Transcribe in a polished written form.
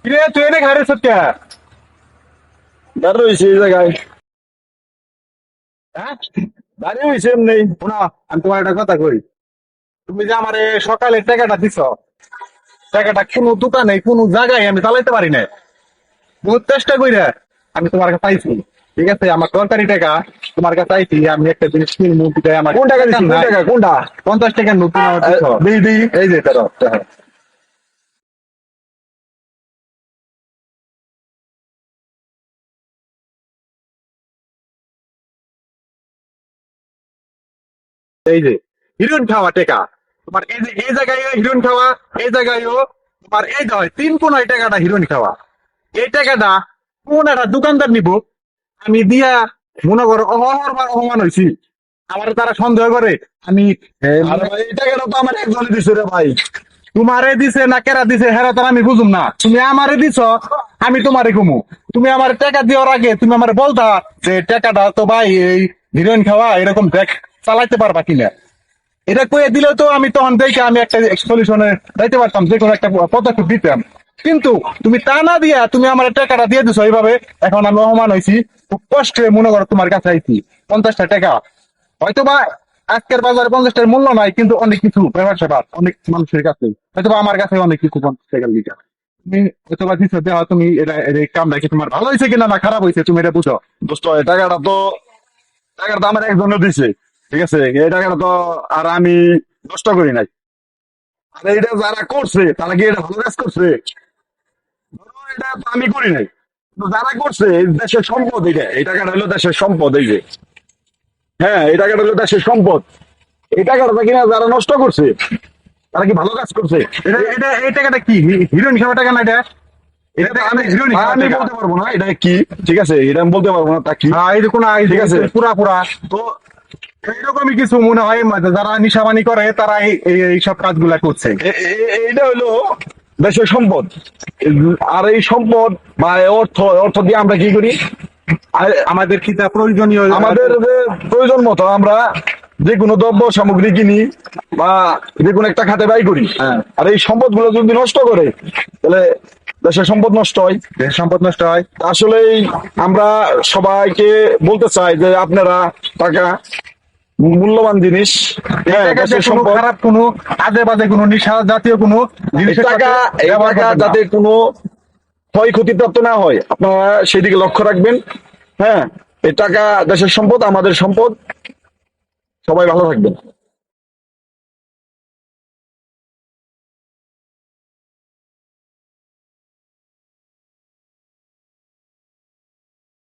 কিরে তুই এনে ঘরে সত্যা দাঁড় রয়েছে এই জায়গায়। হ্যাঁ দাঁড়িয়ে হয়েছে এমনি। শোনা, আমি তোমার একটা কথা কই। তুমি যে আমার সকালে টাকাটা দিছ, টাকাটা কোনো দোকানে কোনো জায়গায় আমি চালাইতে পারি না। বহুত চেষ্টা কইরা আমি তোমার কাছে পাইছি। ঠিক আছে, আমার দরকারি টাকা তোমার কাছে চাইছি। আমি একটা জিনিস কিনবো, বিধায় আমার কোন টাকা দিচ্ছি? কোন নাই। টাকা? কোনটা? 50 টাকার নোট তুমি আমার দিছ। দিই দিই। এই যে ধরো, দেখো। এই যে হিরোইন খাওয়া টাকা তোমার, এই যে এই জায়গায় হিরোইন খাওয়া, এই জায়গায়ও তোমার এই যে হয় 3 কোনায় টাকাটা হিরোইন খাওয়া। এই টাকাটা কোন একটা দোকানদার নিব, আমি দিয়া মনে করো অহরবার অপমান হয়েছি। আমার তারা সন্দেহ করে আমি আরে ভাই এই টাকাটা তো আমার একজনই দিছে রে ভাই। তোমারে দিছে না কেরা দিছে হেরা তার আমি বুঝুম না। তুমি আমারে দিছ, আমি তোমারে কমু। তুমি আমার টাকা দেওয়ার আগে তুমি আমার বলতা যে টাকাটা তো ভাই এই হিরোইন খাওয়া এরকম দেখ চালাইতে পারবা কিনা। এটা কয়ে দিলেও তো আমি তখন দেখে আমি একটা সলিউশনে যাইতে পারতাম, যে কোনো একটা পদক্ষেপ দিতাম। কিন্তু তুমি তা না দিয়া তুমি আমার টাকাটা দিয়ে দিছো এইভাবে। এখন আমি অপমান হয়েছি, খুব কষ্টে মনে করো তোমার কাছে আইছি। 50টা টাকা হয়তো বা আজকের বাজারে 50টার মূল্য নাই, কিন্তু অনেক কিছু ব্যবসা সেবা অনেক মানুষের কাছে, হয়তো বা আমার কাছে অনেক কিছু 50 টাকার লিখা। তুমি হয়তো বা দিচ্ছ, দেওয়া তুমি এটা এই কামটা কি তোমার ভালো হয়েছে কিনা না খারাপ হয়েছে তুমি এটা বুঝো। দোস্ত এই টাকাটা তো আমার একজনও দিছে। ঠিক আছে, এই টাকাটা তো আর আমি নষ্ট করি নাই। আর এটা যারা করছে তারা কি এটা ভালো কাজ করছে? ধরো এটা তো আমি করি নাই, কিন্তু যারা করছে এই দেশের সম্পদ। এটা এই টাকাটা হলো দেশের সম্পদ। এই যে হ্যাঁ, এই টাকাটা হলো দেশের সম্পদ। এই টাকাটা কিনা যারা নষ্ট করছে তারা কি ভালো কাজ করছে? এটা এটা এই টাকাটা কি হিরোইন খাওয়া টাকা না এটা? এটা এটা টাকা আমি হিরোইন খাওয়া আমি টাকা। বলতে পারবো না এটা কি। ঠিক আছে, এটা আমি বলতে পারবো না তা কি। হ্যাঁ, এই যে কোনো ঠিক আছে। পুরা পুরা তো এইরকমই কিছু মনে হয়, যারা নিশাবানি করে তারা এইসব কাজগুলা করছে। এইটা হলো দেশের সম্পদ। আর এই সম্পদ বা এই অর্থ দিয়ে আমরা কি করি? আমাদের কি তা প্রয়োজনীয়? আমাদের যে প্রয়োজন মতো আমরা যে কোনো দ্রব্য সামগ্রী কিনি বা যে কোনো একটা খাতে ব্যয় করি। হ্যাঁ। আর এই সম্পদ গুলো যদি নষ্ট করে তাহলে দেশের সম্পদ নষ্ট হয়। দেশ সম্পদ নষ্ট হয়। আসলেই আমরা সবাইকে বলতে চাই যে আপনারা টাকা মূল্যবান জিনিস। হ্যাঁ, টাকা যে দেশের কোনো সম্পদ। খারাপ কোনো আজে বাজে কোনো নিশা জাতীয় কোনো এই জিনিসের টাকা সাথে এই ব্যবহার টাকা করবেন না। যাতে কোনো ক্ষয়ক্ষতিপ্রাপ্ত না হয় আপনারা সেদিকে লক্ষ্য রাখবেন। হ্যাঁ, এই টাকা দেশের সম্পদ, আমাদের সম্পদ। সবাই ভালো থাকবেন।